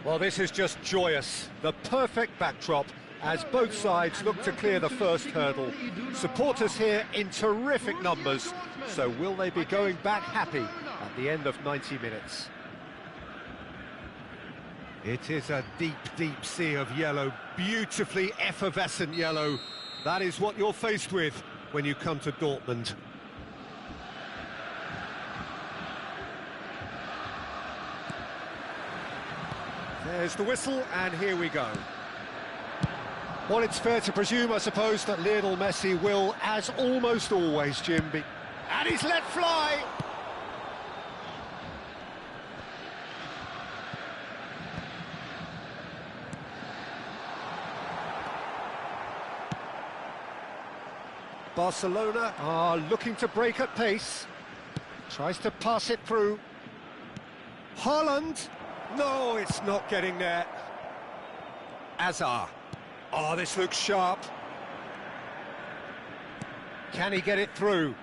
Well, this is just joyous. The perfect backdrop as both sides look to clear the first hurdle. Supporters here in terrific numbers. So will they be going back happy at the end of 90 minutes? It is a deep, deep sea of yellow, beautifully effervescent yellow. That is what you're faced with when you come to Dortmund. There's the whistle, and here we go. Well, it's fair to presume, I suppose, that Lionel Messi will, as almost always, Jim, be... And he's let fly! Barcelona are looking to break at pace. Tries to pass it through. Haaland! No, it's not getting there. Azar. Oh, this looks sharp. Can he get it through?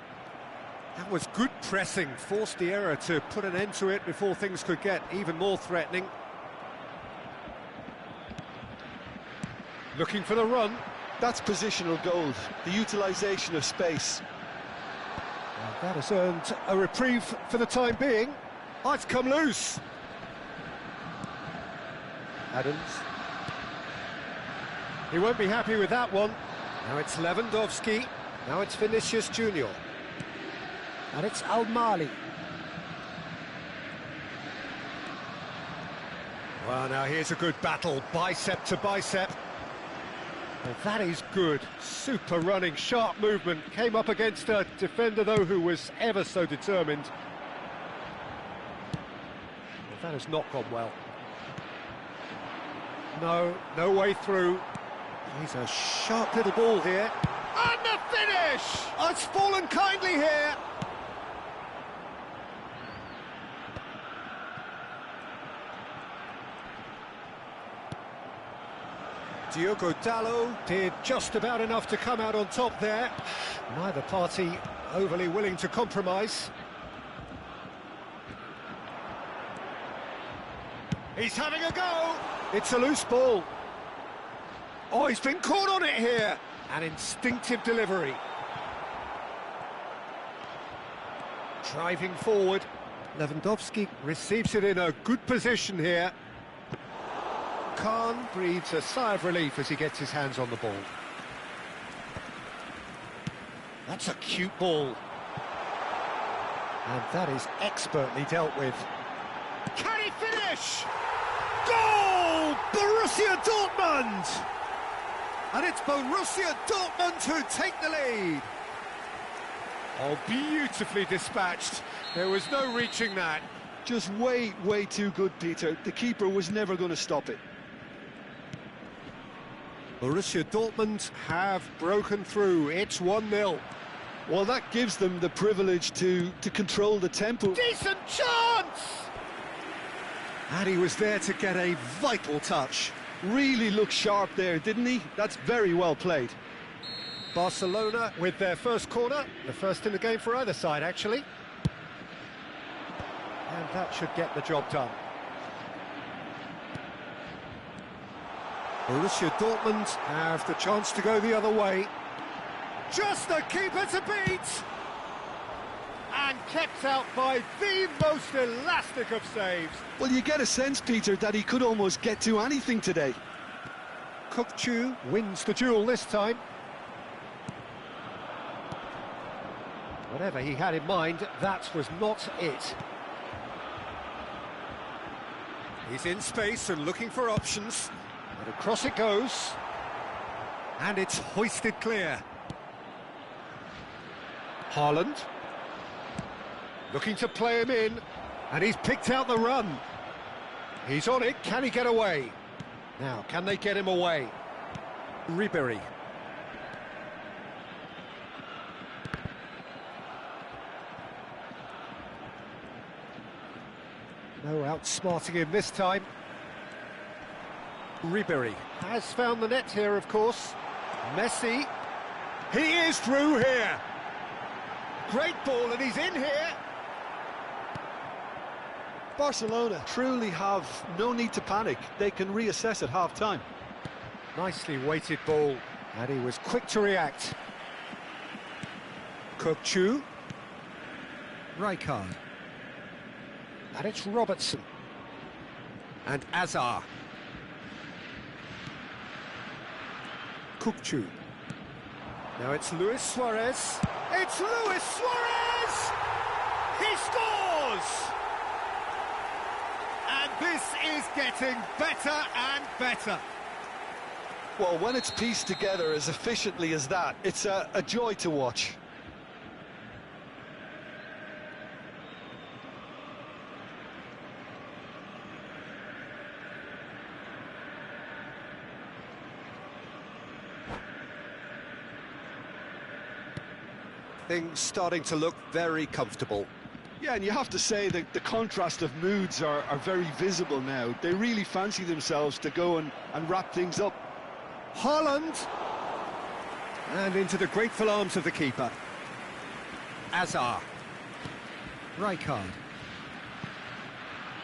That was good pressing. Forced the error to put an end to it before things could get even more threatening. Looking for the run. That's positional gold, the utilisation of space. And that has earned a reprieve for the time being. Oh, it's come loose. Adams. He won't be happy with that one. Now it's Lewandowski. Now it's Vinicius Junior. And it's Al-Mali. Well, now here's a good battle, bicep to bicep. Well, that is good. Super running, sharp movement. Came up against a defender, though, who was ever so determined. Well, that has not gone well. No way through. He's a sharp little ball here. And the finish! Oh, it's fallen kindly here. Diogo Dalot did just about enough to come out on top there. Neither party overly willing to compromise. He's having a go! It's a loose ball. Oh, he's been caught on it here. An instinctive delivery. Driving forward. Lewandowski receives it in a good position here. Khan breathes a sigh of relief as he gets his hands on the ball. That's a cute ball. And that is expertly dealt with. Can he finish? Goal! Borussia Dortmund! And it's Borussia Dortmund who take the lead. Oh, beautifully dispatched. There was no reaching that. Just way too good, Peter. The keeper was never going to stop it. Borussia Dortmund have broken through. It's 1-0. Well, that gives them the privilege to control the tempo. Decent chance! And he was there to get a vital touch. Really looked sharp there, didn't he? That's very well played. Barcelona with their first corner. The first in the game for either side, actually. And that should get the job done. Borussia Dortmund have the chance to go the other way. Just the keeper to beat! And kept out by the most elastic of saves. Well, you get a sense, Peter, that he could almost get to anything today. Kukçu wins the duel this time. Whatever he had in mind, that was not it. He's in space and looking for options. And across it goes. And it's hoisted clear. Haaland. Looking to play him in. And he's picked out the run. He's on it. Can he get away? Now, can they get him away? Ribéry. No outsmarting him this time. Ribéry has found the net here, of course. Messi. He is through here. Great ball, and he's in here. Barcelona truly have no need to panic. They can reassess at half-time. Nicely weighted ball, and he was quick to react. Chu. Rijkaard. And it's Robertson. And Azar. Chu. Now it's Luis Suarez. It's Luis Suarez! He scores! And this is getting better and better. Well, when it's pieced together as efficiently as that, it's a joy to watch. Things starting to look very comfortable. Yeah, and you have to say that the contrast of moods are very visible now. They really fancy themselves to go and wrap things up. Haaland. And into the grateful arms of the keeper. Azar. Rijkaard.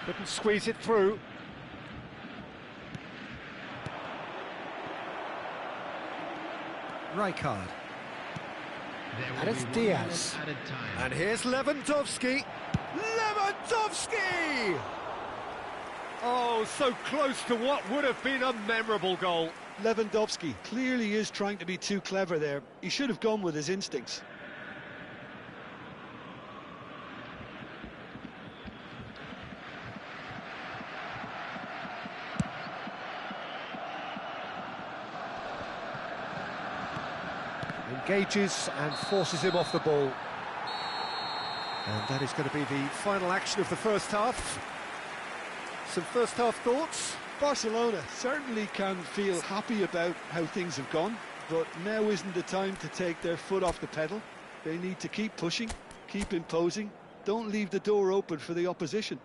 Couldn't squeeze it through. Rijkaard. And it's Diaz. And here's Lewandowski. Lewandowski! Oh, so close to what would have been a memorable goal. Lewandowski clearly is trying to be too clever there. He should have gone with his instincts. Engages and forces him off the ball. And that is going to be the final action of the first half. Some first half thoughts? Barcelona certainly can feel happy about how things have gone, but now isn't the time to take their foot off the pedal. They need to keep pushing, keep imposing, don't leave the door open for the opposition.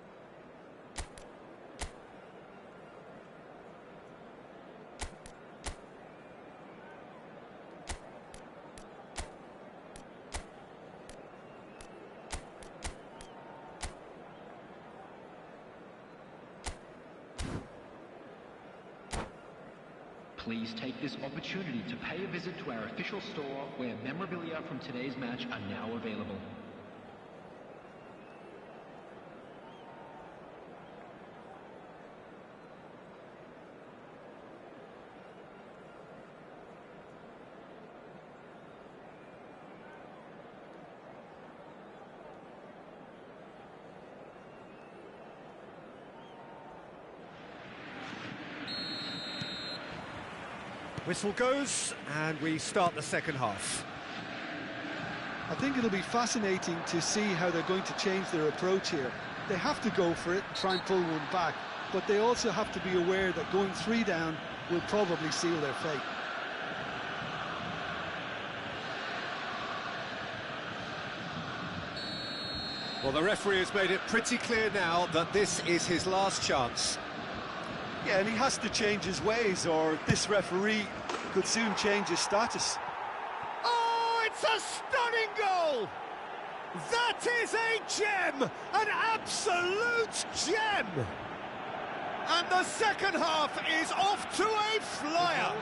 Please take this opportunity to pay a visit to our official store where memorabilia from today's match are now available. Whistle goes, and we start the second half. I think it'll be fascinating to see how they're going to change their approach here. They have to go for it, try and pull one back, but they also have to be aware that going 3 down will probably seal their fate. Well, the referee has made it pretty clear now that this is his last chance. Yeah, and he has to change his ways, or this referee could soon change his status. Oh, it's a stunning goal! That is a gem! An absolute gem! And the second half is off to a flyer!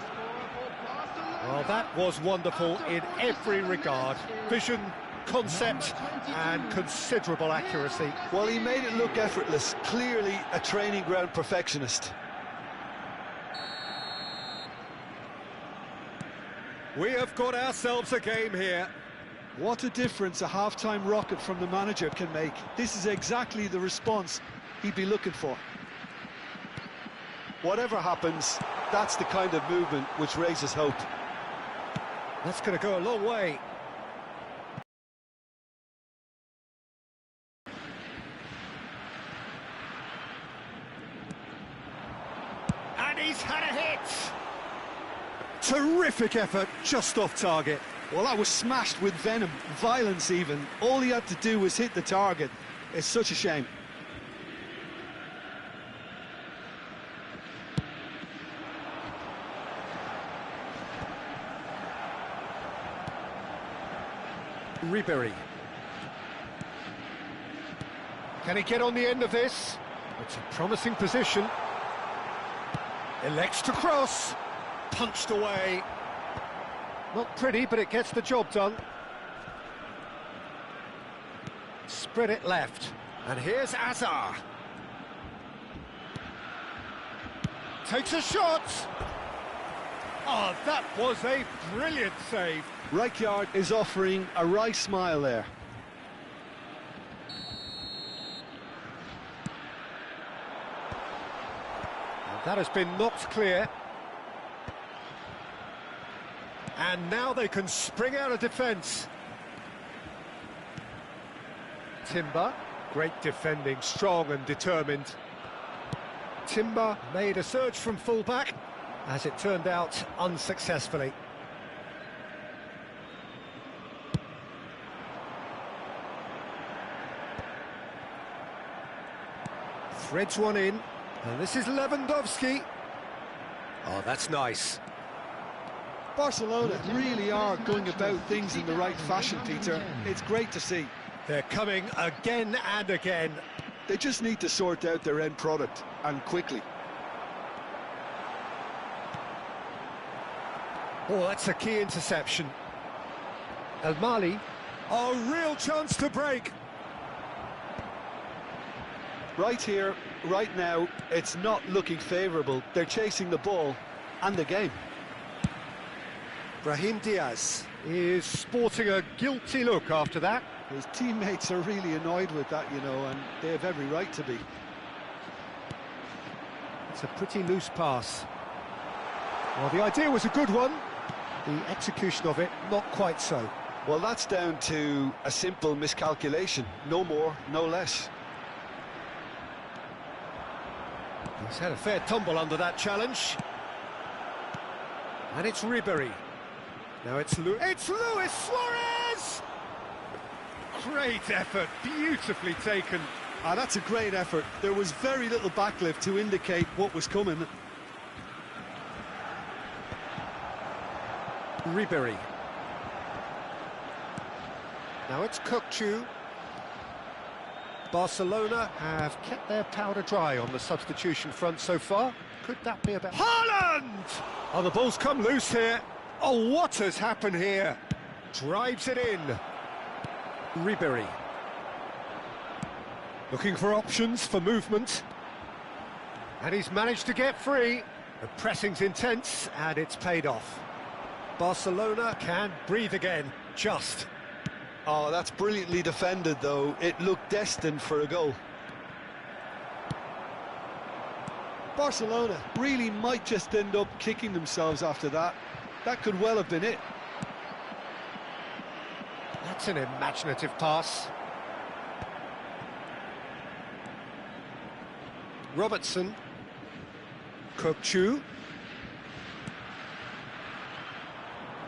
Well, that was wonderful in every regard. Vision, concept, and considerable accuracy. Well, he made it look effortless. Clearly a training ground perfectionist. We have got ourselves a game here. What a difference a half-time rocket from the manager can make. This is exactly the response he'd be looking for. Whatever happens, that's the kind of movement which raises hope. That's going to go a long way. And he's had a hit! Terrific effort, just off target. Well, that was smashed with venom, violence even. All he had to do was hit the target. It's such a shame. Ribery. Can he get on the end of this? It's a promising position. Elects to cross. Punched away. Not pretty, but it gets the job done. Spread it left. And here's Azar. Takes a shot. Oh, that was a brilliant save. Rijkaard is offering a wry smile there. And that has been knocked clear. And now they can spring out of defence. Timber, great defending, strong and determined. Timber made a surge from full-back, as it turned out unsuccessfully. Threads one in, and this is Lewandowski. Oh, that's nice. Barcelona really are going about things in the right fashion, Peter. It's great to see. They're coming again and again. They just need to sort out their end product, and quickly. Oh, that's a key interception. El Mali. Oh, real chance to break. Right here, right now, it's not looking favourable. They're chasing the ball and the game. Brahim Diaz is sporting a guilty look after that. His teammates are really annoyed with that, you know, and they have every right to be. It's a pretty loose pass. Well, the idea was a good one. The execution of it, not quite so. Well, that's down to a simple miscalculation. No more, no less. He's had a fair tumble under that challenge. And it's Ribéry. Now it's Luis Suarez! Great effort, beautifully taken. That's a great effort. There was very little backlift to indicate what was coming. Ribéry. Now it's Kökçü. Barcelona have kept their powder dry on the substitution front so far. Could that be about... Haaland! Oh, the ball's come loose here. Oh, what has happened here? Drives it in. Ribéry. Looking for options for movement. And he's managed to get free. The pressing's intense, and it's paid off. Barcelona can breathe again, just. Oh, that's brilliantly defended, though. It looked destined for a goal. Barcelona really might just end up kicking themselves after that. That could well have been it. That's an imaginative pass. Robertson. Kökçü.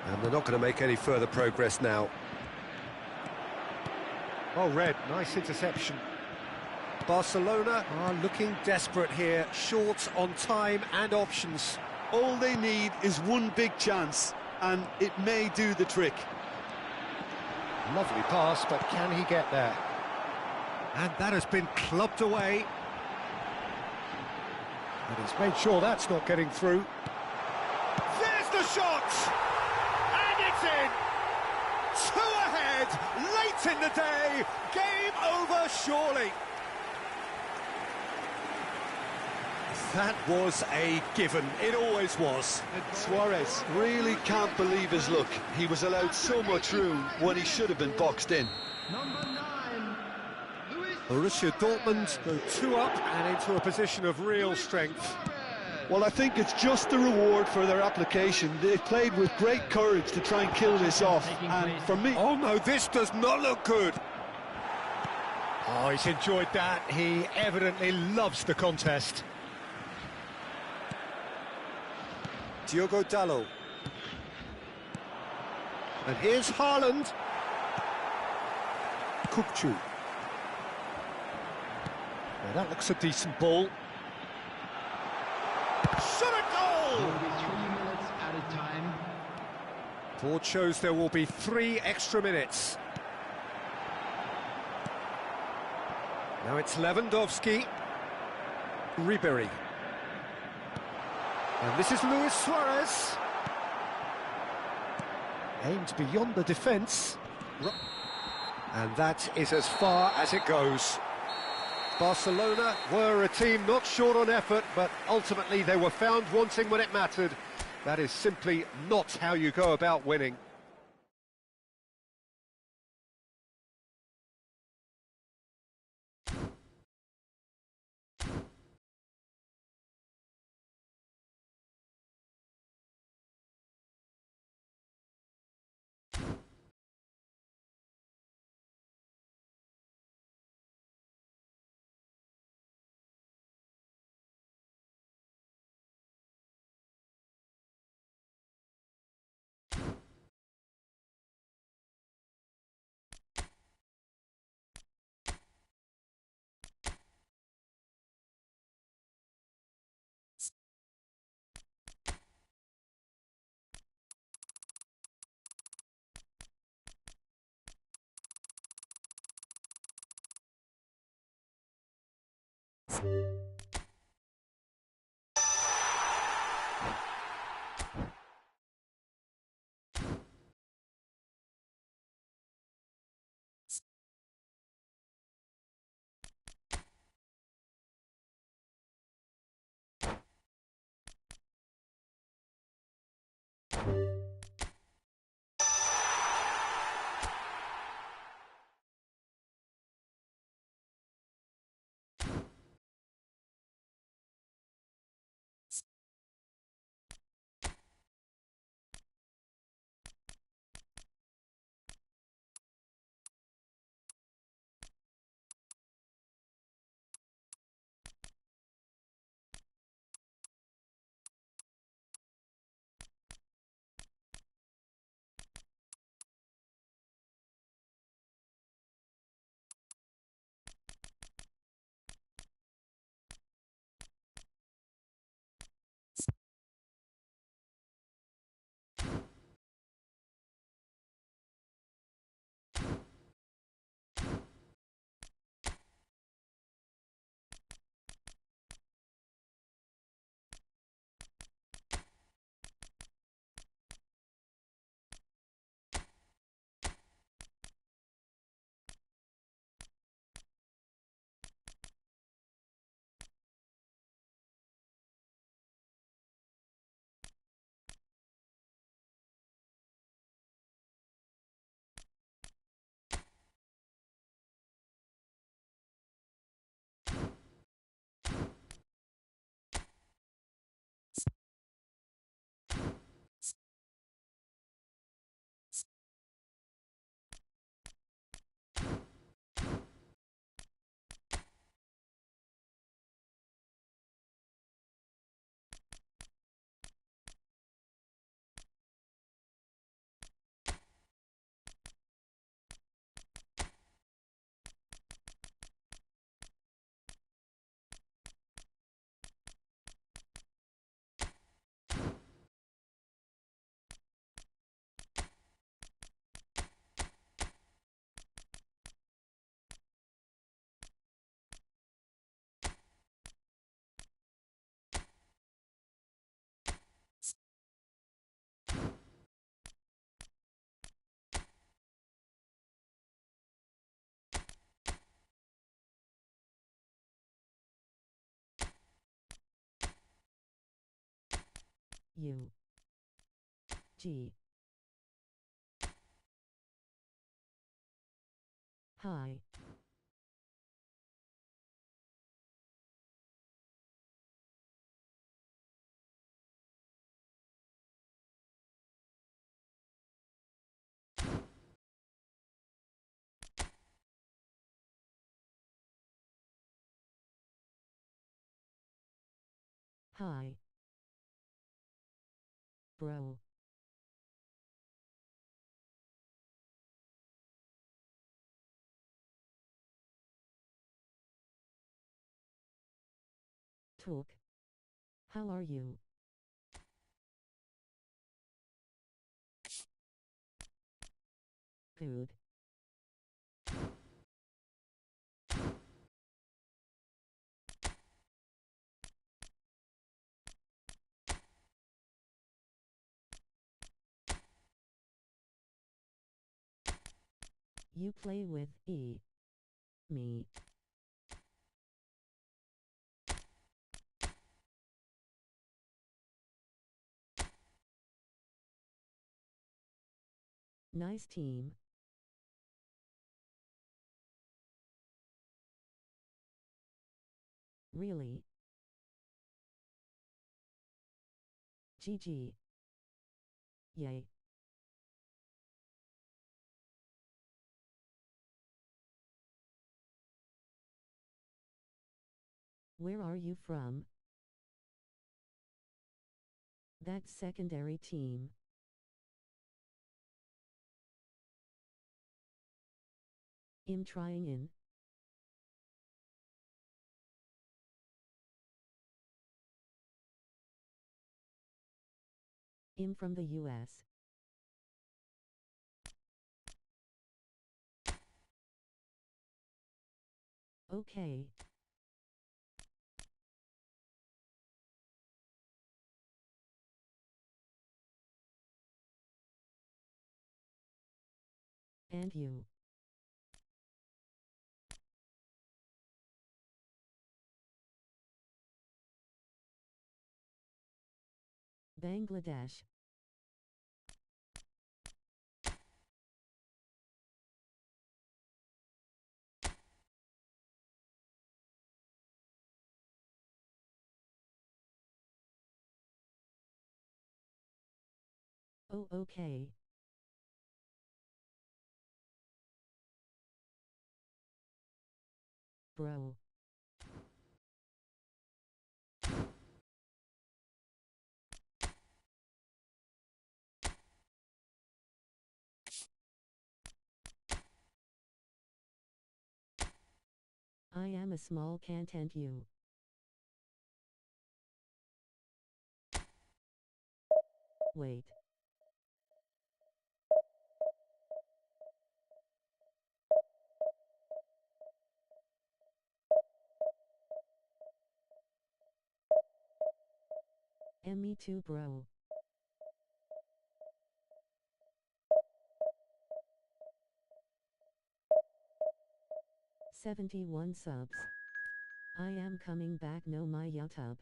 And they're not going to make any further progress now. Oh, Red, nice interception. Barcelona are looking desperate here, short on time and options. All they need is one big chance, and it may do the trick. Lovely pass, but can he get there? And that has been clubbed away. And he's made sure that's not getting through. There's the shot! And it's in! 2 ahead, late in the day, game over surely. That was a given, it always was. Suarez really can't believe his luck. He was allowed so much room when he should have been boxed in. Borussia Dortmund go 2 up and into a position of real strength. Well, I think it's just the reward for their application. They've played with great courage to try and kill this off, and for me... Oh no, this does not look good. Oh, he's enjoyed that. He evidently loves the contest. Diogo Dalot. And here's Haaland. Kökçü. Now that looks a decent ball. Shot a goal! There will be 3 minutes added time. Board shows there will be 3 extra minutes. Now it's Lewandowski. Ribery. And this is Luis Suarez. Aimed beyond the defence. And that is as far as it goes. Barcelona were a team not short on effort, but ultimately they were found wanting when it mattered. That is simply not how you go about winning. U G Hi. Hi. Bro. Talk. How are you? Good. You play with me. Nice team. Really? GG. Yay. Where are you from? That secondary team. I'm trying in. I'm from the US. Okay. And you? Bangladesh. Oh, okay. Bro. I am a small content you. Wait. And me too, bro. $71 subs. I am coming back, no my YouTube.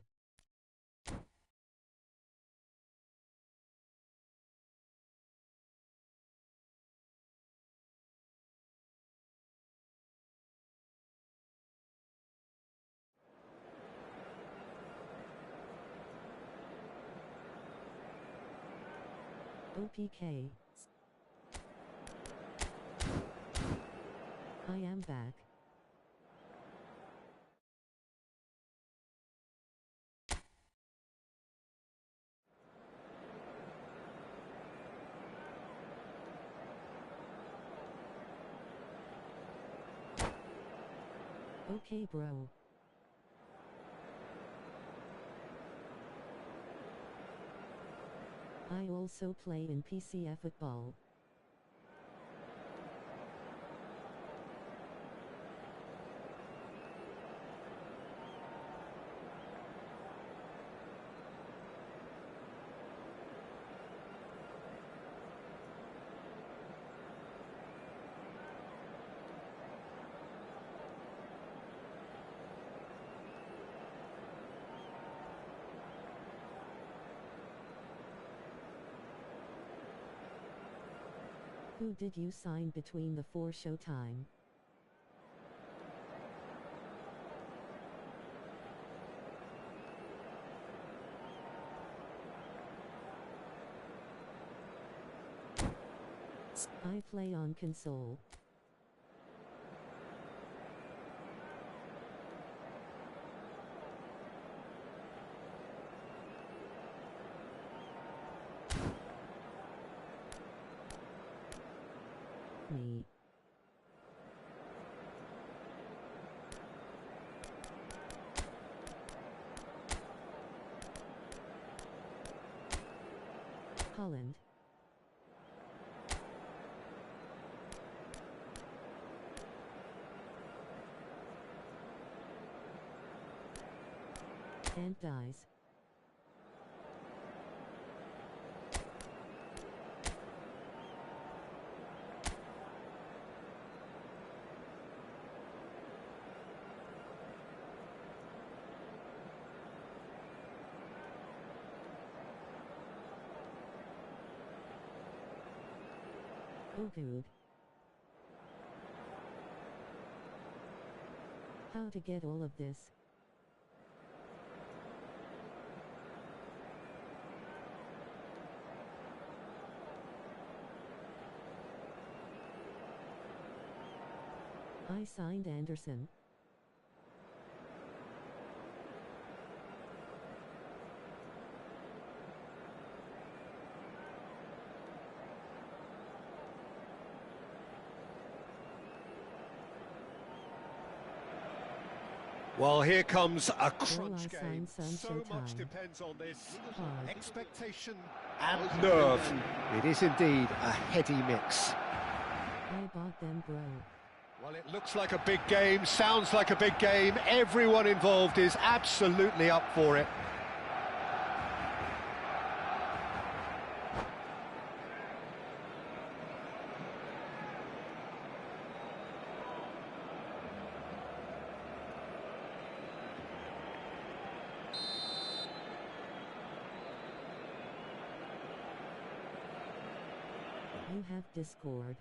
OPK. I am back. Okay, bro. I also play in PC eFootball. Who did you sign between the four SHOWTIME? I play on console. Me. Holland. And dies. Oh good. How to get all of this? I signed Anderson. Well, here comes a Well, crunch I game. signed some So much SHOWTIME. depends on this. Hard. Expectation and nerve. It is indeed a heady mix. I bought them, bro. Well, it looks like a big game, sounds like a big game. Everyone involved is absolutely up for it. You have Discord.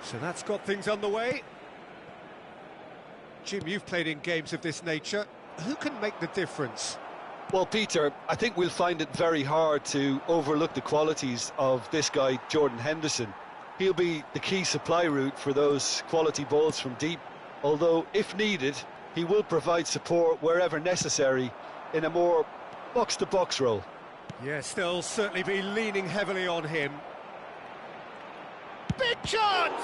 So that's got things underway. Jim, you've played in games of this nature. Who can make the difference? Well, Peter, I think we'll find it very hard to overlook the qualities of this guy, Jordan Henderson. He'll be the key supply route for those quality balls from deep, although, if needed, he will provide support wherever necessary in a more box-to-box role. Yes, they'll certainly be leaning heavily on him. Big chance!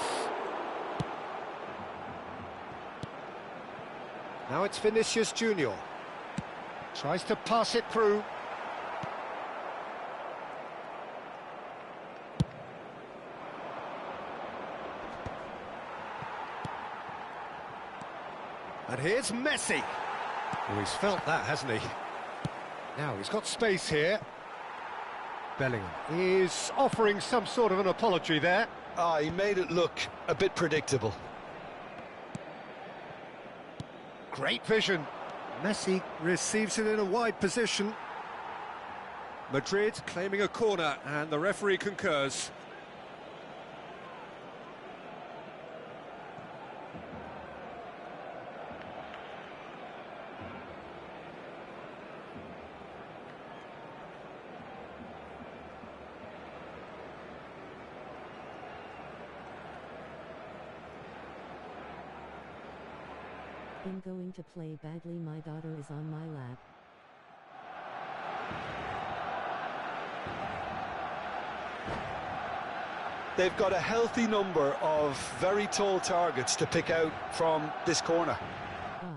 Now it's Vinicius Junior. Tries to pass it through. And here's Messi. Oh, he's felt that, hasn't he? Now he's got space here. Bellingham is offering some sort of an apology there. He made it look a bit predictable. Great vision. Messi receives it in a wide position. Madrid claiming a corner, and the referee concurs. I'm going to play badly. My daughter is on my lap. They've got a healthy number of very tall targets to pick out from this corner. Bye.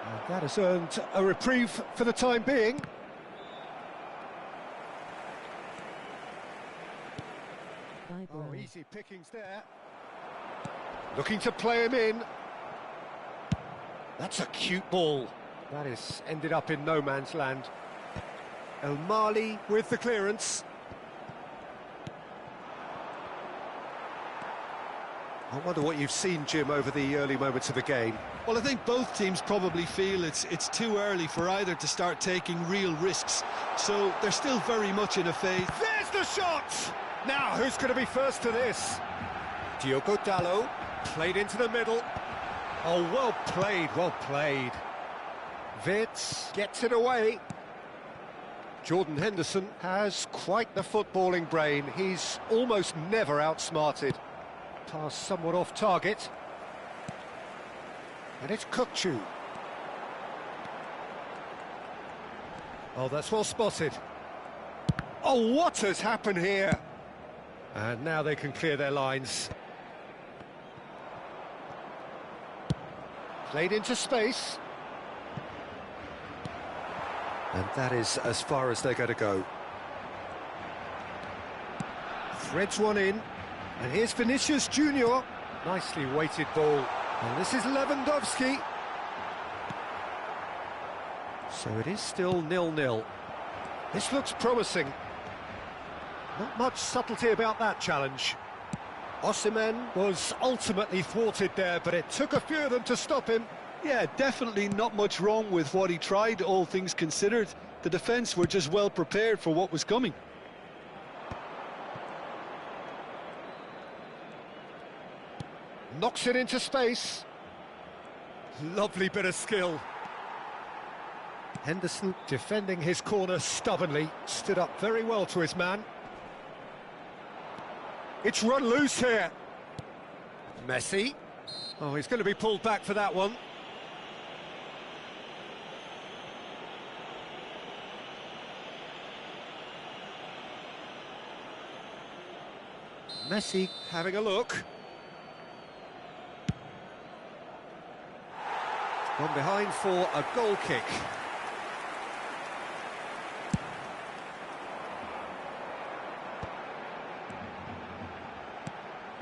And that has earned a reprieve for the time being. Bye, bro. Oh, easy pickings there. Looking to play him in. That's a cute ball. That is ended up in no man's land. El Mali with the clearance. I wonder what you've seen, Jim, over the early moments of the game. Well, I think both teams probably feel it's too early for either to start taking real risks. So they're still very much in a phase. There's the shot! Now, who's going to be first to this? Diogo Dalot. Played into the middle. Oh, well played, well played. Vitz gets it away. Jordan Henderson has quite the footballing brain. He's almost never outsmarted. Pass somewhat off target. And it's Kukçu. Oh, that's well spotted. Oh, what has happened here? And now they can clear their lines. Played into space. And that is as far as they're going to go. Threads one in. And here's Vinicius Junior. Nicely weighted ball. And this is Lewandowski. So it is still 0-0. This looks promising. Not much subtlety about that challenge. Osimhen was ultimately thwarted there, but it took a few of them to stop him. Yeah, definitely not much wrong with what he tried, all things considered. The defence were just well prepared for what was coming. Knocks it into space. Lovely bit of skill. Henderson defending his corner stubbornly, stood up very well to his man. It's run loose here. Messi. Oh, he's going to be pulled back for that one. Messi having a look. Gone behind for a goal kick.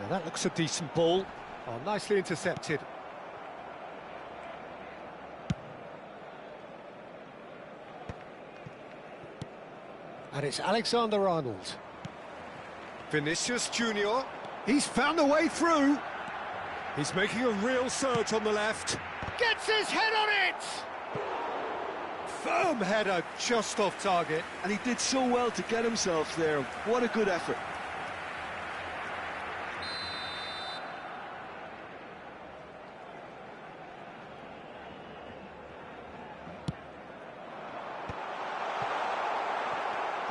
Now that looks a decent ball. Oh, nicely intercepted. And it's Alexander-Arnold. Vinicius Junior. He's found a way through. He's making a real surge on the left. Gets his head on it! Firm header, just off target. And he did so well to get himself there. What a good effort.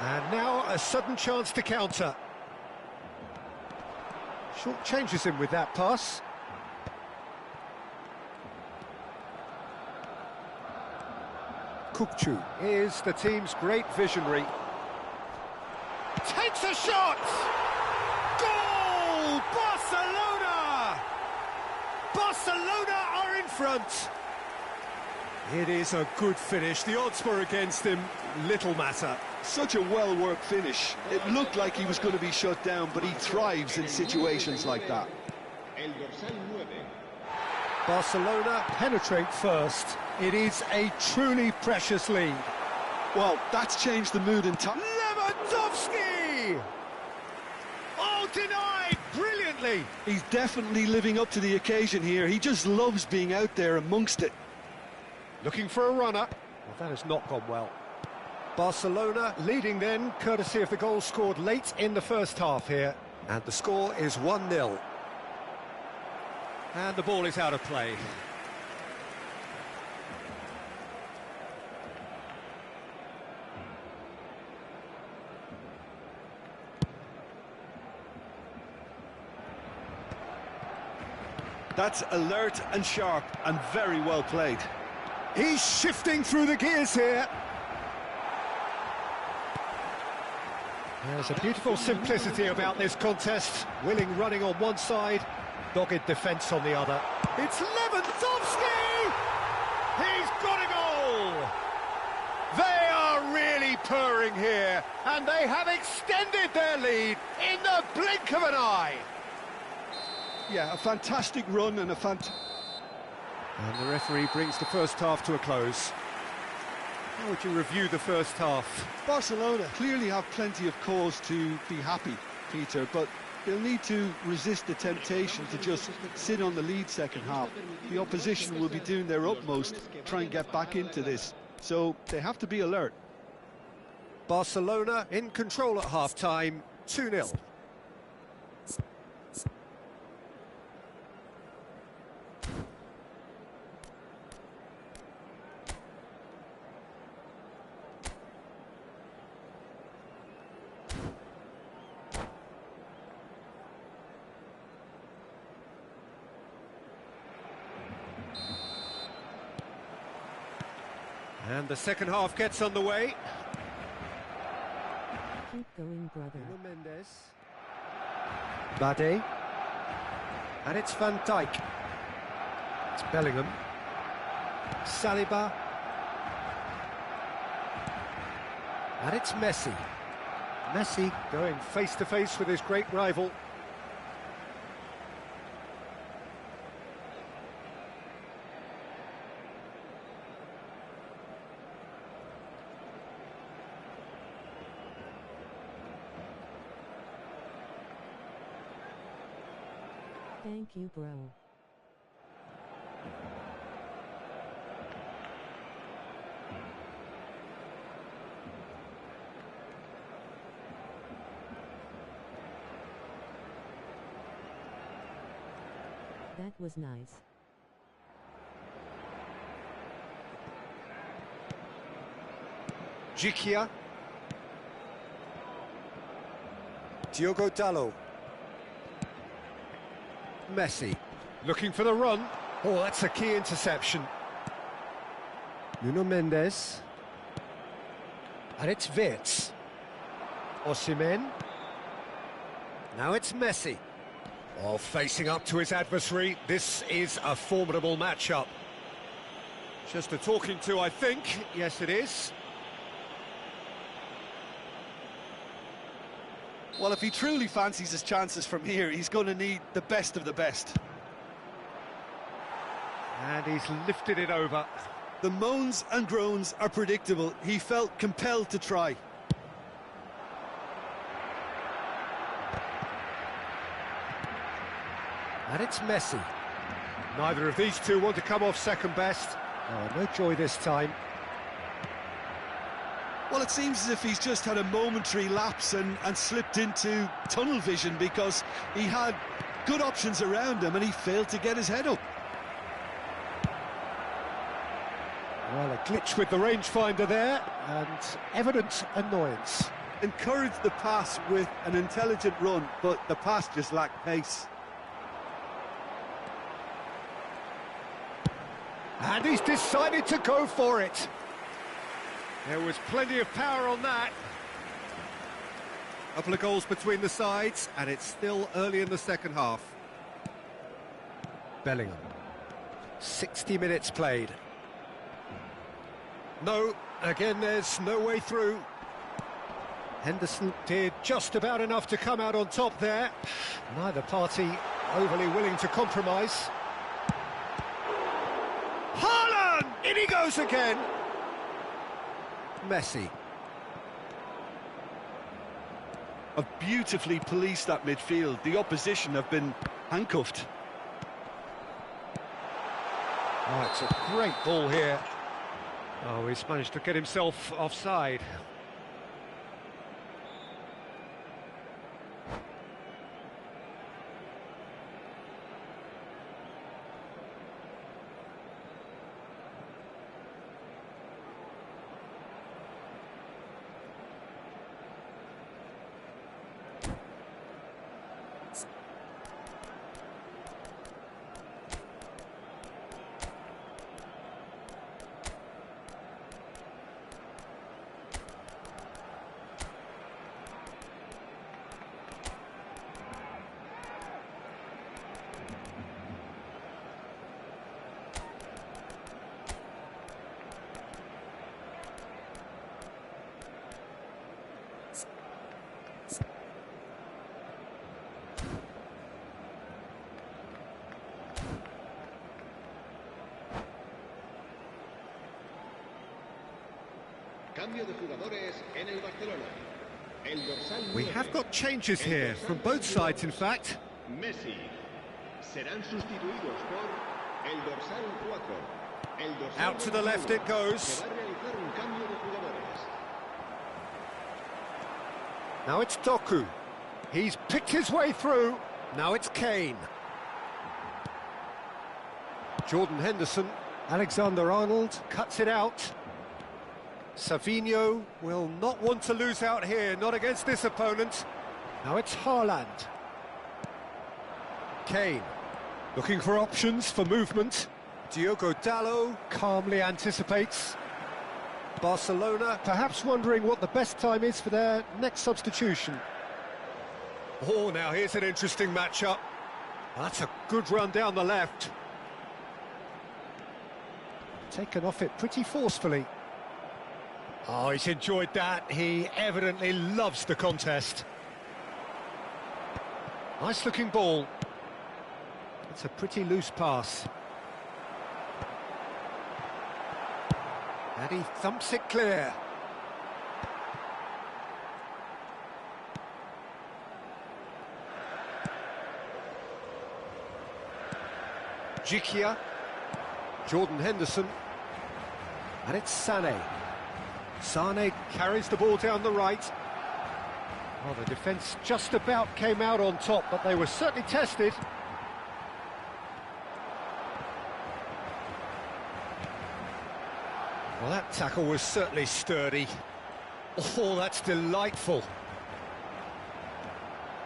And now a sudden chance to counter. Short changes him with that pass. Kukçu is the team's great visionary. Takes a shot! Goal! Barcelona! Barcelona are in front. It is a good finish. The odds were against him. Little matter. Such a well-worked finish. It looked like he was going to be shut down, but he thrives in situations like that. Barcelona penetrate first. It is a truly precious lead. Well, that's changed the mood in time. Lewandowski! Oh, denied brilliantly. He's definitely living up to the occasion here. He just loves being out there amongst it. Looking for a runner. Well, that has not gone well. Barcelona leading then, courtesy of the goal scored late in the first half here. And the score is 1-0. And the ball is out of play. That's alert and sharp and very well played. He's shifting through the gears here. There's a beautiful simplicity about this contest. Willing running on one side, dogged defence on the other. It's Lewandowski! He's got a goal! They are really purring here, and they have extended their lead in the blink of an eye. Yeah, a fantastic run and a And the referee brings the first half to a close. How would you review the first half? Barcelona clearly have plenty of cause to be happy, Peter, but they'll need to resist the temptation to just sit on the lead second half. The opposition will be doing their utmost to try and get back into this, so they have to be alert. Barcelona in control at half-time, 2-0. And the second half gets underway. Keep going, brother. Mendes. Bade. And it's Van Dijk. It's Bellingham. Saliba. And it's Messi. Messi going face-to-face with his great rival. Thank you, bro. That was nice. Gikia. Diogo Dalot. Messi. Looking for the run. Oh, that's a key interception. Nuno Mendes. And it's Wirtz. Osimhen. Now it's Messi. Oh, facing up to his adversary. This is a formidable matchup. Just a talking to, I think. Yes, it is. Well, if he truly fancies his chances from here, he's going to need the best of the best. And he's lifted it over. The moans and groans are predictable. He felt compelled to try. And it's Messi. Neither of these two want to come off second best. Oh, no joy this time. Well, it seems as if he's just had a momentary lapse and slipped into tunnel vision, because he had good options around him and he failed to get his head up. Well, a glitch with the rangefinder there, and evident annoyance. Encouraged the pass with an intelligent run, but the pass just lacked pace. And he's decided to go for it. There was plenty of power on that. Couple of goals between the sides, and it's still early in the second half. Bellingham. 60 minutes played. No, again there's no way through. Henderson did just about enough to come out on top there. Neither party overly willing to compromise. Haaland! In he goes again! Messi. Have beautifully policed that midfield. The opposition have been handcuffed. Oh, it's a great ball here. Oh, he's managed to get himself offside. We have got changes here, from both sides in fact. Messi. Serán sustituidos por el dorsal 4. El dorsal Out to the left it goes. Se va a realizar un cambio de jugadores. Now it's Doku. He's picked his way through. Now it's Kane. Jordan Henderson. Alexander-Arnold cuts it out. Savinho will not want to lose out here, not against this opponent. Now it's Haaland. Kane, looking for options for movement. Diogo Dalot calmly anticipates. Barcelona perhaps wondering what the best time is for their next substitution. Oh, now here's an interesting matchup. That's a good run down the left. Taken off it pretty forcefully. Oh, he's enjoyed that. He evidently loves the contest. Nice-looking ball. It's a pretty loose pass. And he thumps it clear. Gikia. Jordan Henderson. And it's Sané. Sané carries the ball down the right. Oh, the defence just about came out on top, but they were certainly tested. Well, that tackle was certainly sturdy. Oh, that's delightful.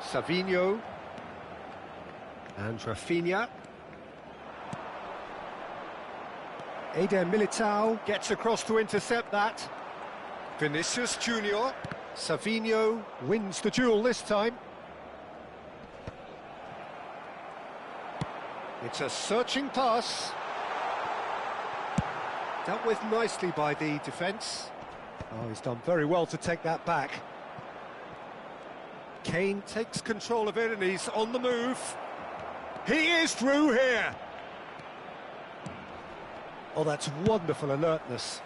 Savinho. And Rafinha. Eder Militao gets across to intercept that. Vinicius Junior. Savinho wins the duel this time. It's a searching pass. Dealt with nicely by the defence. Oh, he's done very well to take that back. Kane takes control of it and he's on the move. He is through here. Oh, that's wonderful alertness.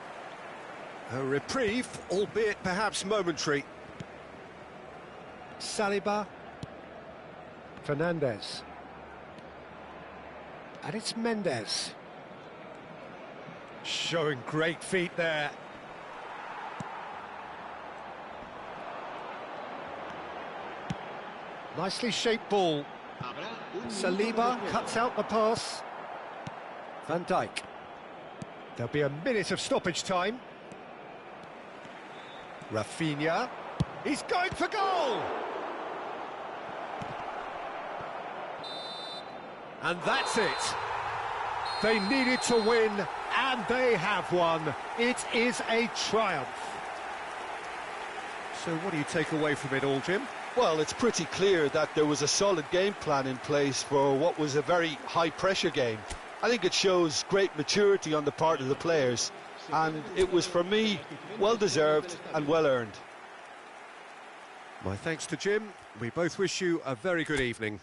A reprieve, albeit perhaps momentary. Saliba. Fernandez. And it's Mendes. Showing great feet there. Nicely shaped ball. Saliba cuts out the pass. Van Dijk. There'll be a minute of stoppage time. Rafinha. He's going for goal! And that's it. They needed to win, and they have won. It is a triumph. So what do you take away from it all, Jim? Well, it's pretty clear that there was a solid game plan in place for what was a very high-pressure game. I think it shows great maturity on the part of the players, and it was, for me, well-deserved and well-earned. My thanks to Jim. We both wish you a very good evening.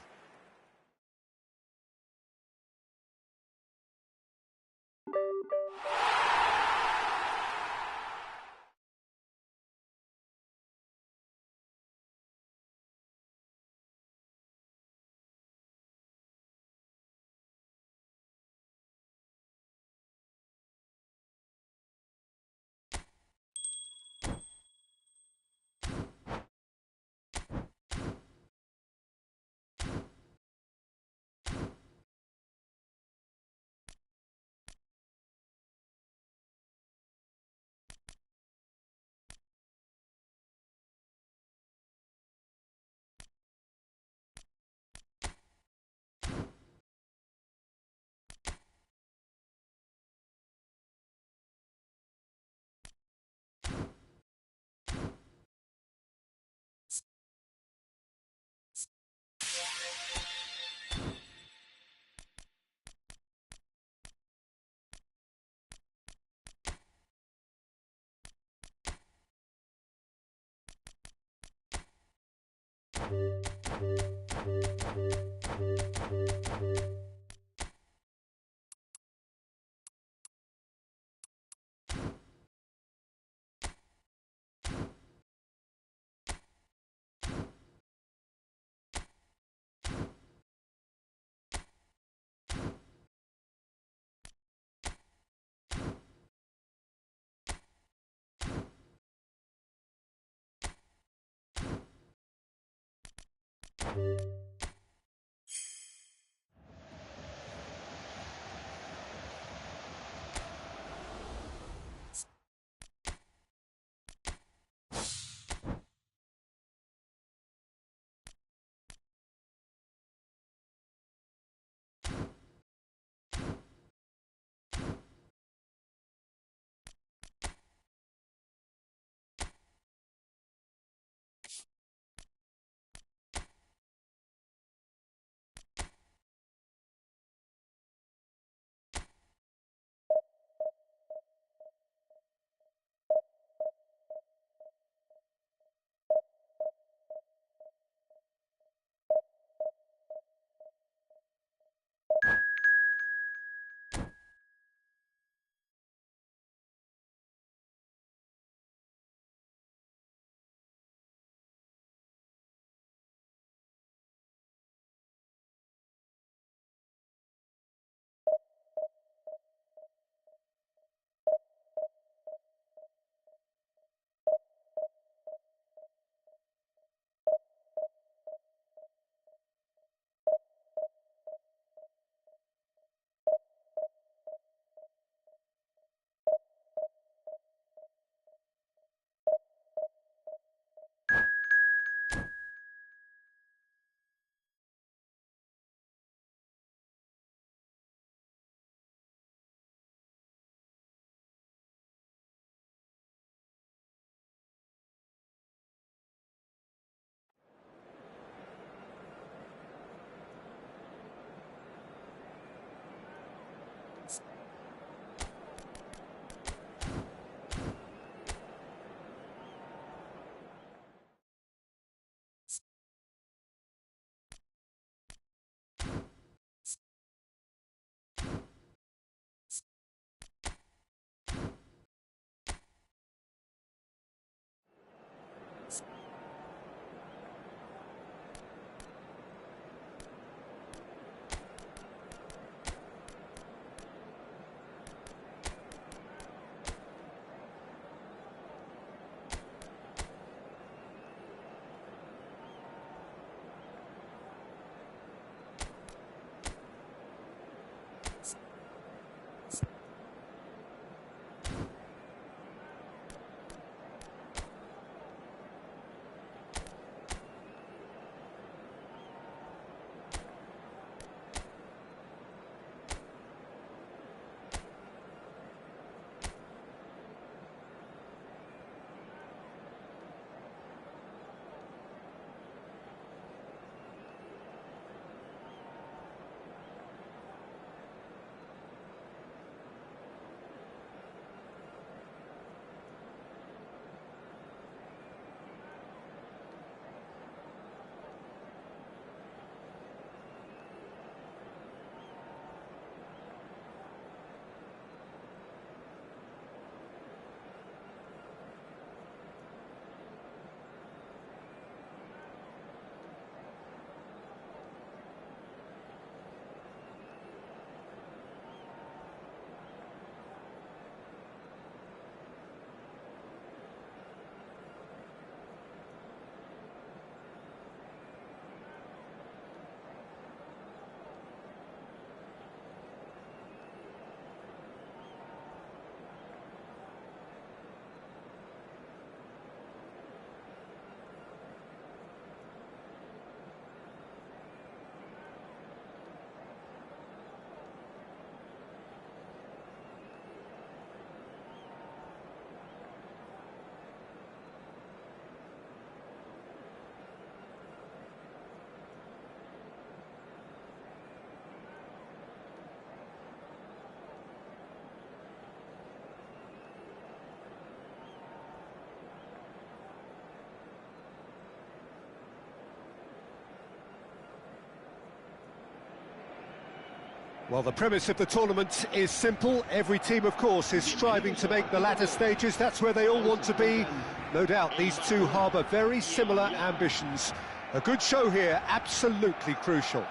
Well, the premise of the tournament is simple. Every team, of course, is striving to make the latter stages. That's where they all want to be. No doubt these two harbour very similar ambitions. A good show here, absolutely crucial.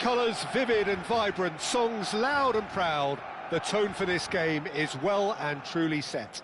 Colours vivid and vibrant, songs loud and proud. The tone for this game is well and truly set.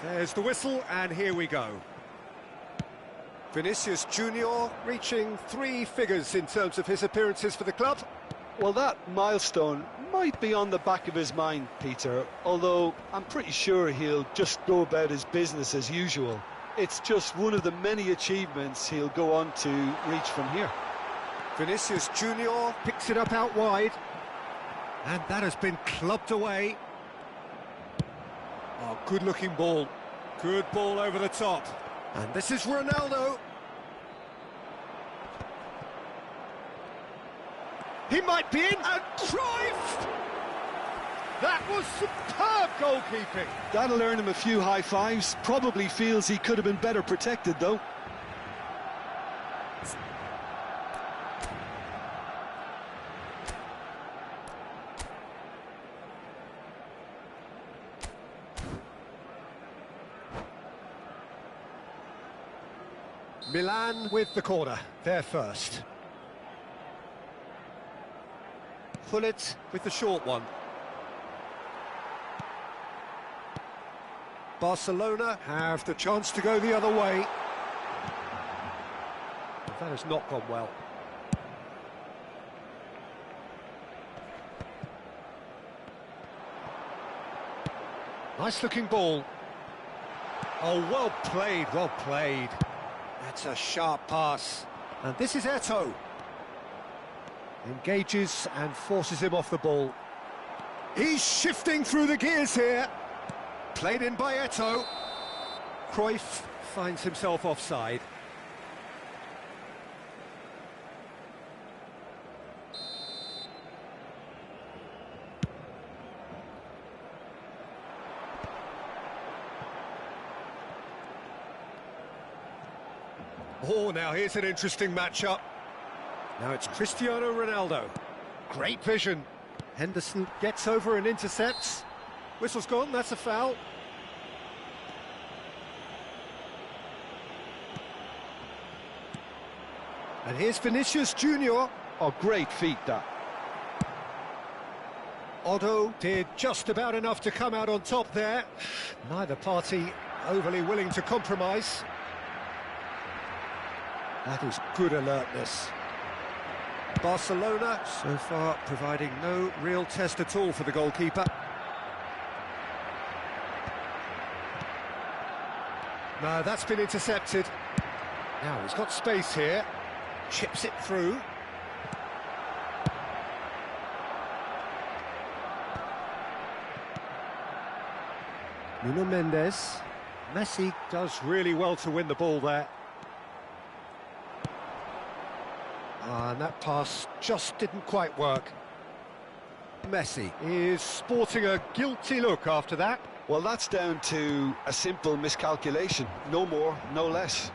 There's the whistle, and here we go. Vinicius Junior reaching 3 figures in terms of his appearances for the club. Well, that milestone might be on the back of his mind, Peter, although I'm pretty sure he'll just go about his business as usual. It's just one of the many achievements he'll go on to reach from here. Vinicius Junior picks it up out wide, and that has been clubbed away. Oh, good-looking ball. Good ball over the top. And this is Ronaldo. He might be in. And Cruyff! That was superb goalkeeping. That'll earn him a few high fives. Probably feels he could have been better protected, though. Milan with the corner, they're first. Pullet with the short one. Barcelona have the chance to go the other way. That has not gone well. Nice looking ball. Oh, well played, well played. That's a sharp pass. And this is Eto'o. Engages and forces him off the ball. He's shifting through the gears here. Played in by Eto'o. Cruyff finds himself offside. Oh, now here's an interesting matchup. Now it's Cristiano Ronaldo. Great vision. Henderson gets over and intercepts. Whistle's gone, that's a foul. And here's Vinicius Junior. Oh, great feat, that. Otto did just about enough to come out on top there. Neither party overly willing to compromise. That is good alertness. Barcelona, so far, providing no real test at all for the goalkeeper. No, that's been intercepted. Now, he's got space here. Chips it through. Nuno Mendes. Messi does really well to win the ball there. And that pass just didn't quite work. Messi is sporting a guilty look after that. Well, that's down to a simple miscalculation. No more, no less.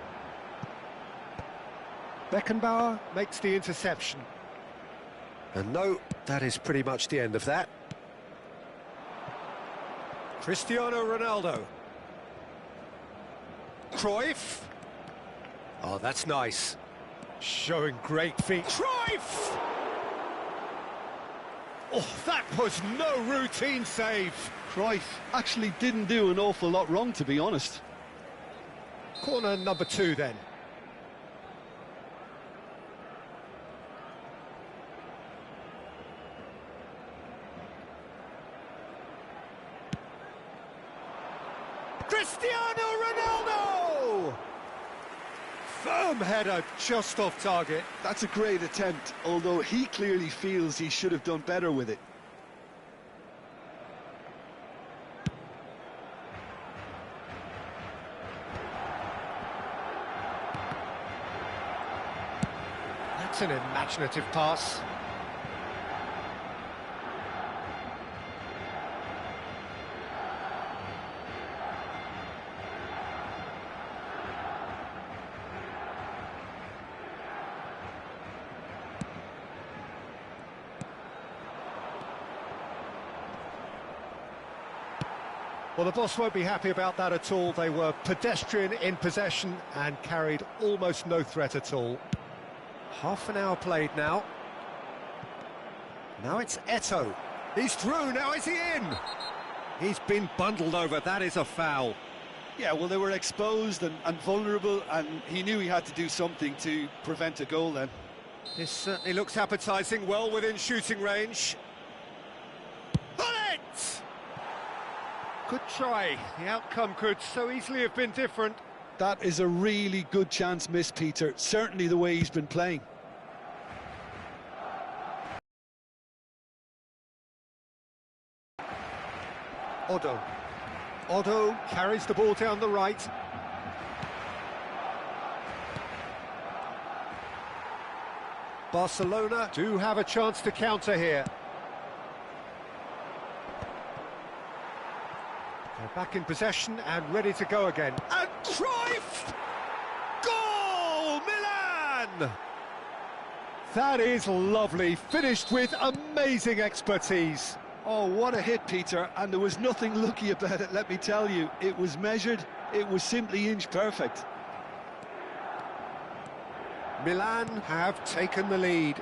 Beckenbauer makes the interception. And no, that is pretty much the end of that. Cristiano Ronaldo. Cruyff. Oh, that's nice. Showing great feet. Cruyff! Oh, that was no routine save. Cruyff actually didn't do an awful lot wrong, to be honest. Corner number 2 then. Cristiano Ronaldo! Firm header, just off target. That's a great attempt, although he clearly feels he should have done better with it. That's an imaginative pass. Well, the boss won't be happy about that at all. They were pedestrian in possession and carried almost no threat at all. Half an hour played now. Now it's Eto'o. He's through, now is he in? He's been bundled over, that is a foul. Yeah, well, they were exposed and vulnerable, and he knew he had to do something to prevent a goal then. This certainly looks appetising, well within shooting range. Bullet! Good try. The outcome could so easily have been different. That is a really good chance missed, Peter. Certainly the way he's been playing. Otto carries the ball down the right. Barcelona do have a chance to counter here. They're back in possession and ready to go again. And Cruyff! Goal! Milan! That is lovely, finished with amazing expertise. Oh, what a hit, Peter, and there was nothing lucky about it, let me tell you. It was measured, it was simply inch perfect. Milan have taken the lead.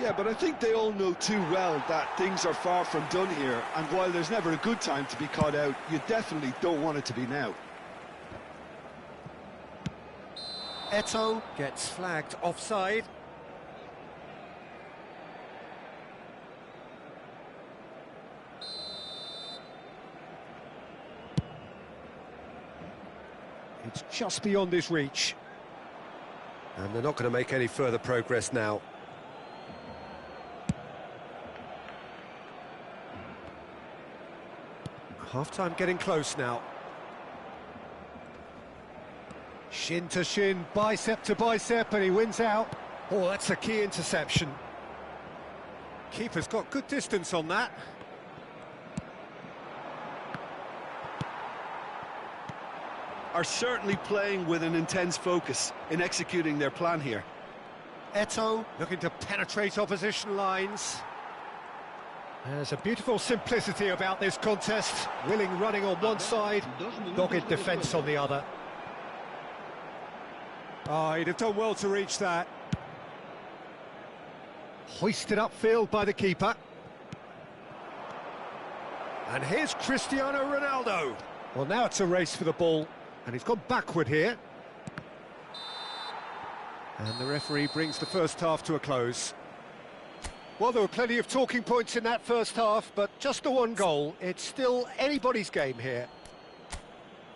Yeah, but I think they all know too well that things are far from done here, and while there's never a good time to be caught out, you definitely don't want it to be now. Eto'o gets flagged offside. It's just beyond his reach. And they're not going to make any further progress now. Half-time getting close now. Shin to shin, bicep to bicep, and he wins out. Oh, that's a key interception. Keeper's got good distance on that. Are certainly playing with an intense focus in executing their plan here. Eto'o looking to penetrate opposition lines. There's a beautiful simplicity about this contest. Willing running on one side, dogged defence on the other. Oh, he'd have done well to reach that. Hoisted upfield by the keeper. And here's Cristiano Ronaldo. Well, now it's a race for the ball. And he's gone backward here. And the referee brings the first half to a close. Well, there were plenty of talking points in that first half, but just the one goal. It's still anybody's game here.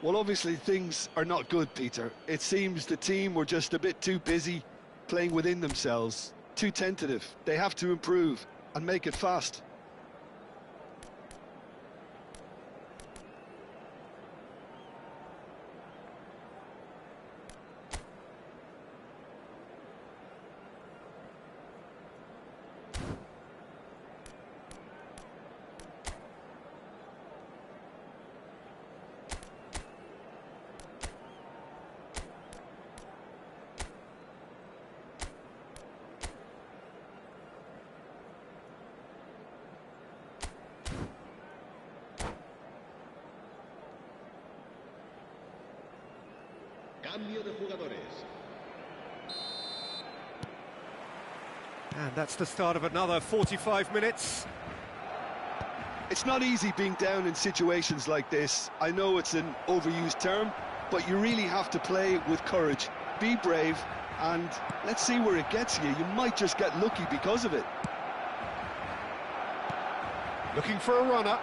Well, obviously things are not good, Peter. It seems the team were just a bit too busy playing within themselves, too tentative. They have to improve and make it fast. Cambio de jugadores. And that's the start of another 45 minutes. It's not easy being down in situations like this. I know it's an overused term, but you really have to play with courage. Be brave, and let's see where it gets you. You might just get lucky because of it. Looking for a runner.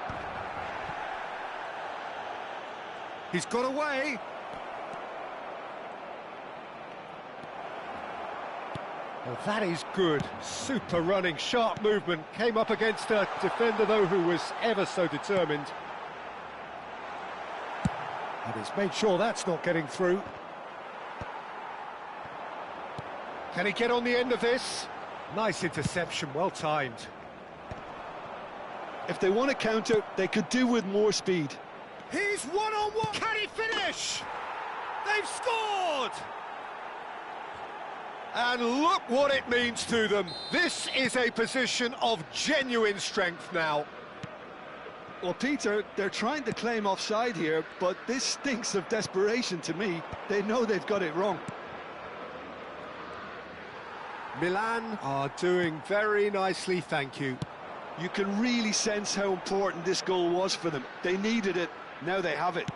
He's got away. Well, that is good. Super running, sharp movement. Came up against a defender, though, who was ever so determined. And he's made sure that's not getting through. Can he get on the end of this? Nice interception, well timed. If they want to counter, they could do with more speed. He's one-on-one. Can he finish? They've scored! And look what it means to them. This is a position of genuine strength now. Well, Peter, they're trying to claim offside here, but this stinks of desperation to me. They know they've got it wrong. Milan are doing very nicely, thank you. You can really sense how important this goal was for them. They needed it, now they have it.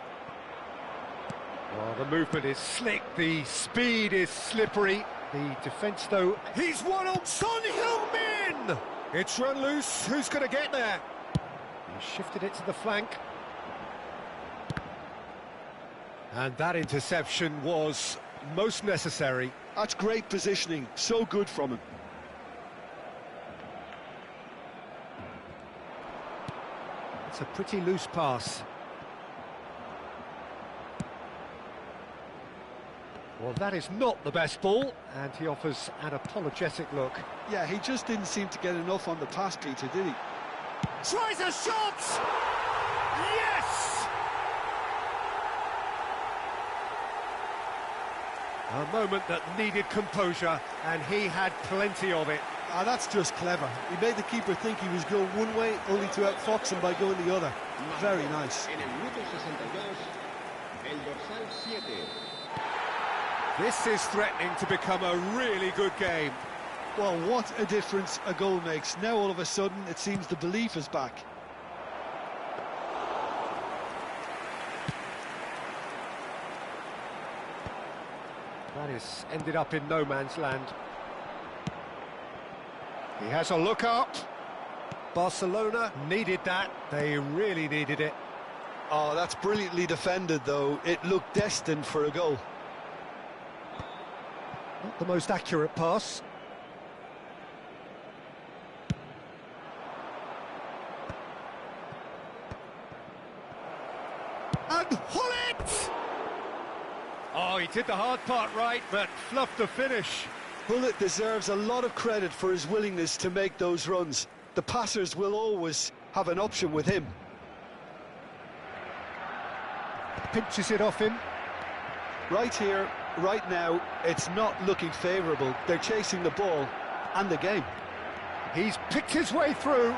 Well, the movement is slick, the speed is slippery. The defence, though, he's one on Son Heung-min! It's run loose, who's going to get there? He shifted it to the flank. And that interception was most necessary. That's great positioning, so good from him. It's a pretty loose pass. Well, that is not the best ball, and he offers an apologetic look. Yeah, he just didn't seem to get enough on the pass, Peter, did he? Tries a shot! Yes! A moment that needed composure, and he had plenty of it. Ah, that's just clever. He made the keeper think he was going one way, only to outfox him by going the other. Very nice. En el minuto 62, el dorsal 7. This is threatening to become a really good game. Well, what a difference a goal makes. Now all of a sudden it seems the belief is back. That is ended up in no man's land. He has a look up. Barcelona needed that. They really needed it. Oh, that's brilliantly defended, though. It looked destined for a goal. Not the most accurate pass. And Hullet! Oh, he did the hard part right, but fluffed the finish. Hullet deserves a lot of credit for his willingness to make those runs. The passers will always have an option with him. Pinches it off him. Right here, right now, it's not looking favourable. They're chasing the ball and the game. He's picked his way through.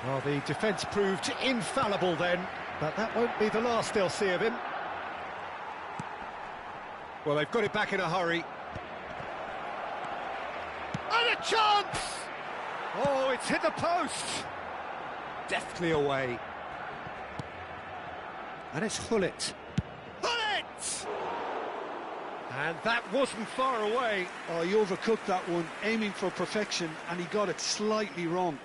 Well, the defence proved infallible then, but that won't be the last they'll see of him. Well, they've got it back in a hurry. And a chance! Oh, it's hit the post! Deftly away. And it's Hullet. Hullet! And that wasn't far away. Oh, he overcooked that one, aiming for perfection, and he got it slightly wrong.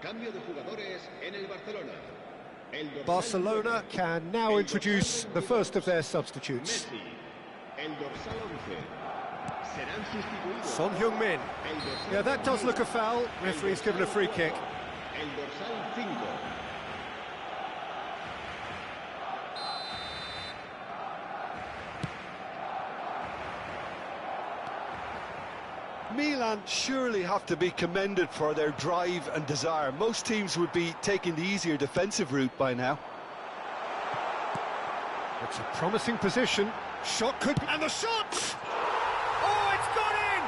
Cambio de jugadores en el Barcelona. Barcelona can now introduce the first of their substitutes. Messi. El dorsal 11. Serán sustituidos. Son Heung-min. Yeah, that does look a foul. Referee's given a free kick. El dorsal 5. Milan surely have to be commended for their drive and desire. Most teams would be taking the easier defensive route by now. It's a promising position. Shot could... And the shot! Oh, it's gone in!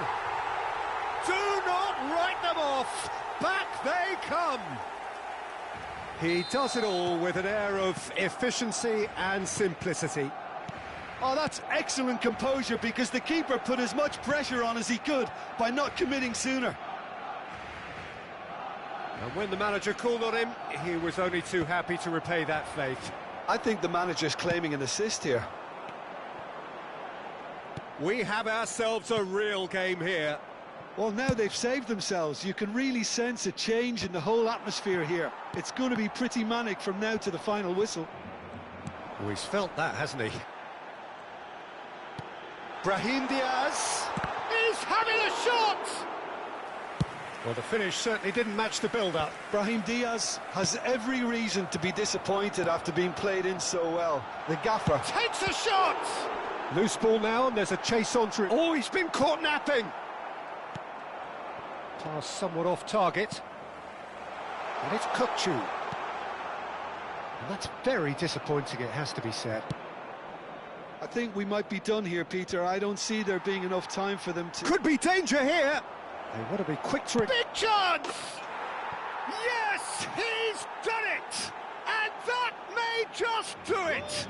Do not write them off! Back they come! He does it all with an air of efficiency and simplicity. Oh, that's excellent composure, because the keeper put as much pressure on as he could by not committing sooner. And when the manager called on him, he was only too happy to repay that faith. I think the manager's claiming an assist here. We have ourselves a real game here. Well, now they've saved themselves. You can really sense a change in the whole atmosphere here. It's going to be pretty manic from now to the final whistle. Oh, he's felt that, hasn't he? Brahim Diaz. He's having a shot! Well, the finish certainly didn't match the build-up. Brahim Diaz has every reason to be disappointed after being played in so well. The gaffer Takes a shot! Loose ball now, and there's a chase on through. Oh, he's been caught napping! Pass somewhat off target. And it's Kukçu. And that's very disappointing, it has to be said. I think we might be done here, Peter. I don't see there being enough time for them to... Could be danger here! They want to be quick to... Big chance! Yes, he's done it! And that may just do it!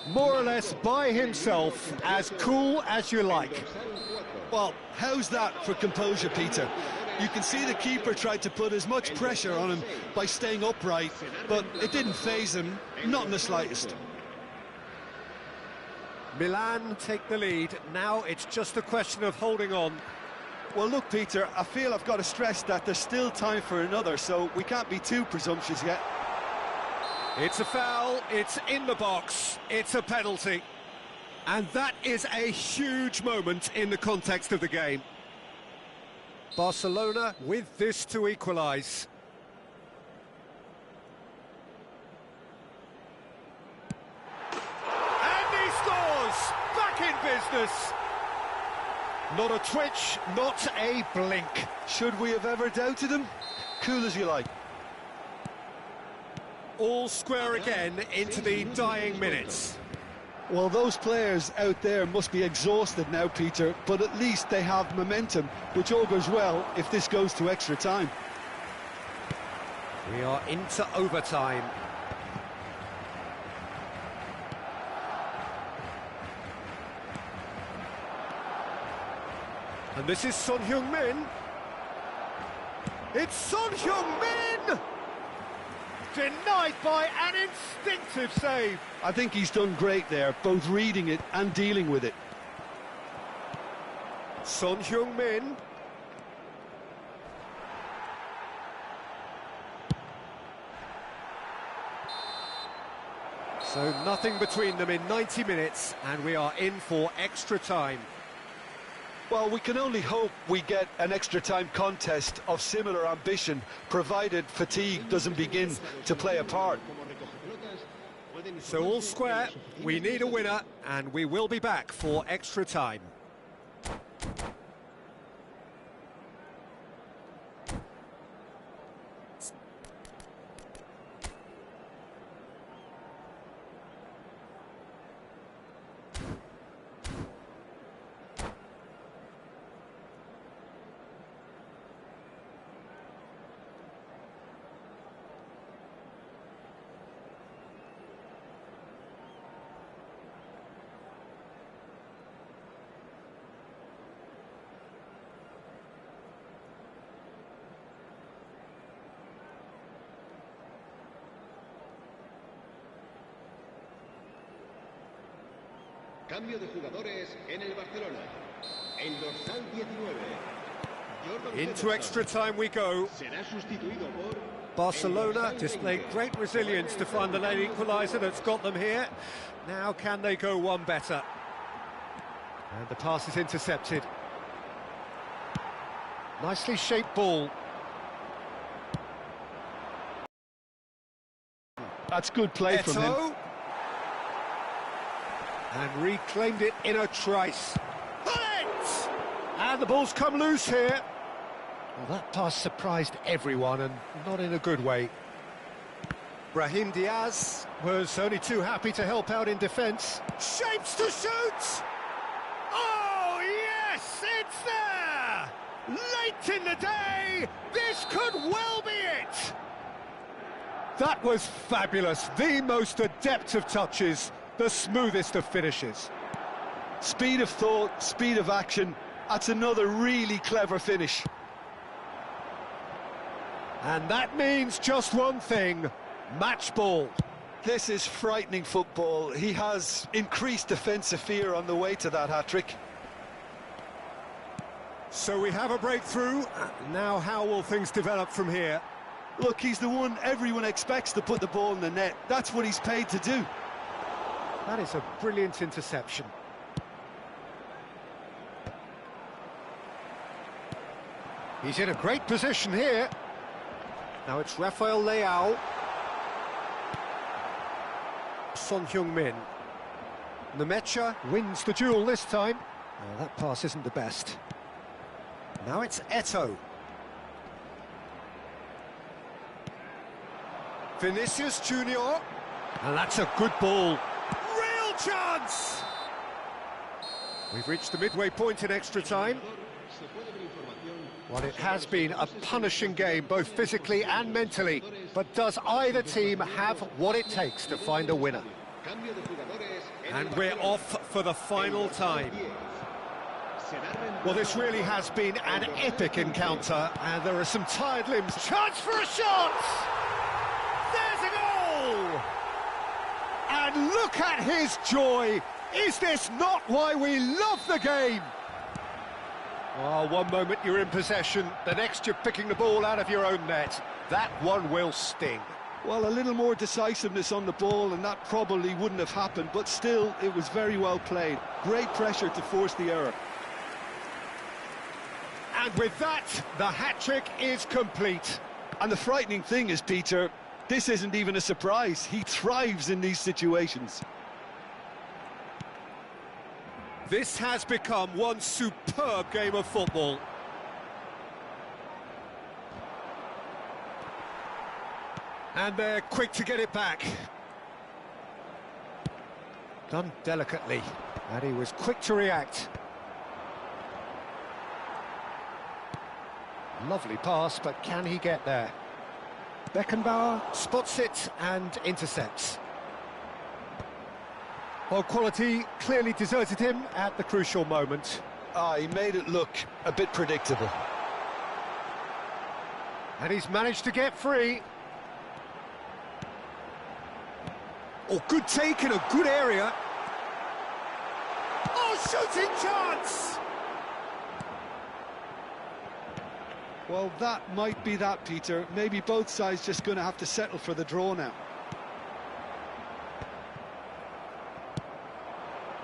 More or less by himself, as cool as you like. Well, how's that for composure, Peter? You can see the keeper tried to put as much pressure on him by staying upright, but it didn't faze him, not in the slightest. Milan take the lead. Now it's just a question of holding on. Well, look, Peter, I feel I've got to stress that there's still time for another, so we can't be too presumptuous yet. It's a foul, it's in the box, it's a penalty. And that is a huge moment in the context of the game. Barcelona with this to equalise. And he scores! Back in business! Not a twitch, not a blink. Should we have ever doubted him? Cool as you like. All square again into the dying minutes. Well, those players out there must be exhausted now, Peter, but at least they have momentum, which augurs well if this goes to extra time. We are into overtime. And this is Son Heung-min. It's Son Heung-min! Denied by an instinctive save. I think he's done great there, both reading it and dealing with it. Son Heung-min. So nothing between them in 90 minutes, and we are in for extra time. Well, we can only hope we get an extra time contest of similar ambition, provided fatigue doesn't begin to play a part. So all square, we need a winner, and we will be back for extra time. Cambio de jugadores en el Barcelona. El dorsal 19. Into extra time we go. Será sustituido por Barcelona displayed great resilience to find the late equaliser that's got them here. Now can they go one better? And the pass is intercepted. Nicely shaped ball. That's good play from him. Eto'o. And reclaimed it in a trice. Bullet! And the ball's come loose here. Well, that pass surprised everyone, and not in a good way. Brahim Diaz was only too happy to help out in defence. Shapes to shoot! Oh, yes, it's there! Late in the day, this could well be it! That was fabulous, the most adept of touches, the smoothest of finishes. Speed of thought, speed of action, that's another really clever finish. And that means just one thing, match ball. This is frightening football. He has increased defensive fear on the way to that hat-trick. So we have a breakthrough. Now how will things develop from here? Look, he's the one everyone expects to put the ball in the net. That's what he's paid to do. That is a brilliant interception. He's in a great position here. Now it's Rafael Leao. Son Heung-min. Nemecha wins the duel this time. Oh, that pass isn't the best. Now it's Eto'o. Vinicius Junior. And that's a good ball. Real chance! We've reached the midway point in extra time. Well, it has been a punishing game, both physically and mentally. But does either team have what it takes to find a winner? And we're off for the final time. Well, this really has been an epic encounter, and there are some tired limbs. Chance for a shot! There's a goal! And look at his joy! Is this not why we love the game? Oh, one moment you're in possession, the next you're picking the ball out of your own net. That one will sting. Well, a little more decisiveness on the ball and that probably wouldn't have happened, but still, it was very well played. Great pressure to force the error. And with that, the hat-trick is complete. And the frightening thing is, Peter, this isn't even a surprise. He thrives in these situations. This has become one superb game of football. And they're quick to get it back. Done delicately, and he was quick to react. Lovely pass, but can he get there? Beckenbauer spots it and intercepts. Well, quality clearly deserted him at the crucial moment. He made it look a bit predictable. And he's managed to get free. Oh, good take in a good area. Oh, shooting chance! Well, that might be that, Peter. Maybe both sides just going to have to settle for the draw now.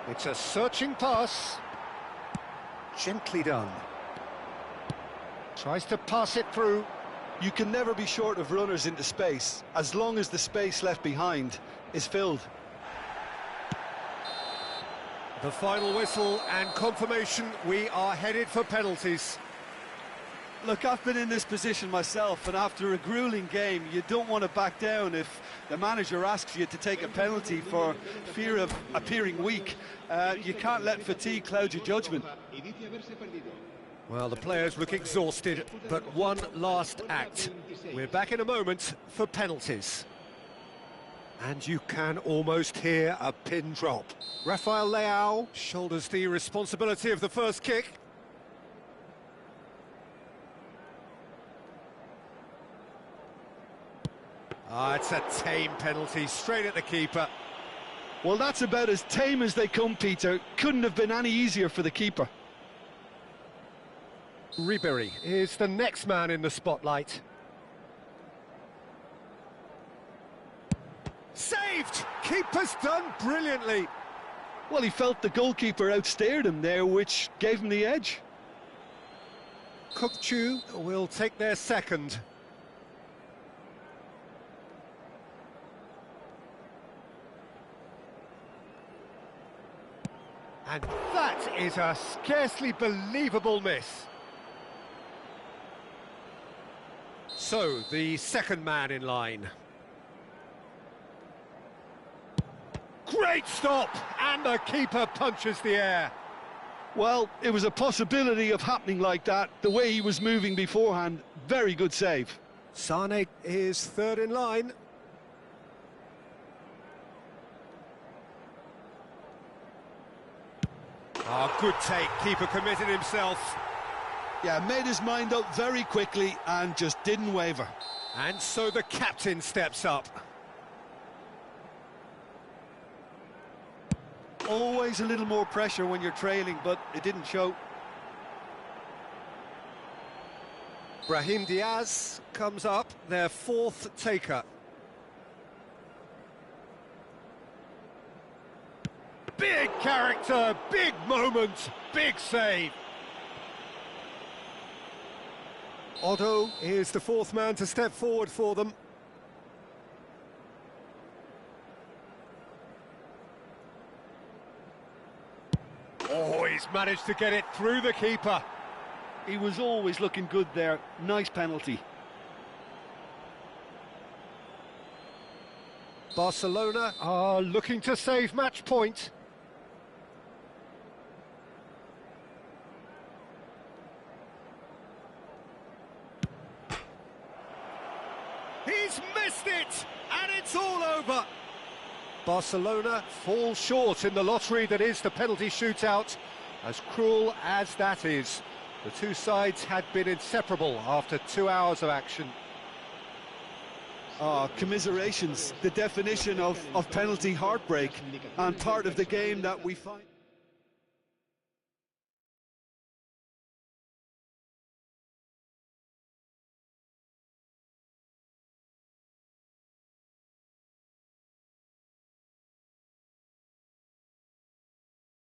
It's a searching pass. Gently done. Tries to pass it through. You can never be short of runners into space, as long as the space left behind is filled. The final whistle and confirmation, we are headed for penalties. Look, I've been in this position myself, and after a grueling game, you don't want to back down if the manager asks you to take a penalty for fear of appearing weak. You can't let fatigue cloud your judgment. Well, the players look exhausted, but one last act. We're back in a moment for penalties. And you can almost hear a pin drop. Rafael Leao shoulders the responsibility of the first kick. It's a tame penalty, straight at the keeper. Well, that's about as tame as they come, Peter. Couldn't have been any easier for the keeper. Ribery is the next man in the spotlight. Saved! Keeper's done brilliantly. Well, he felt the goalkeeper outstared him there, which gave him the edge. Kukçu will take their second. And that is a scarcely believable miss. So, the second man in line. Great stop! And the keeper punches the air. Well, it was a possibility of happening like that. The way he was moving beforehand, very good save. Sane is third in line. Good take, keeper committed himself. Yeah, made his mind up very quickly and just didn't waver. And so the captain steps up. Always a little more pressure when you're trailing, but it didn't show. Brahim Diaz comes up, their fourth taker. Big character, big moment, big save. Otto is the fourth man to step forward for them. Oh, he's managed to get it through the keeper. He was always looking good there. Nice penalty. Barcelona are looking to save match point. He's missed it, and it's all over. Barcelona fall short in the lottery that is the penalty shootout. As cruel as that is, the two sides had been inseparable after 2 hours of action. Commiserations, the definition of penalty heartbreak, and part of the game that we find.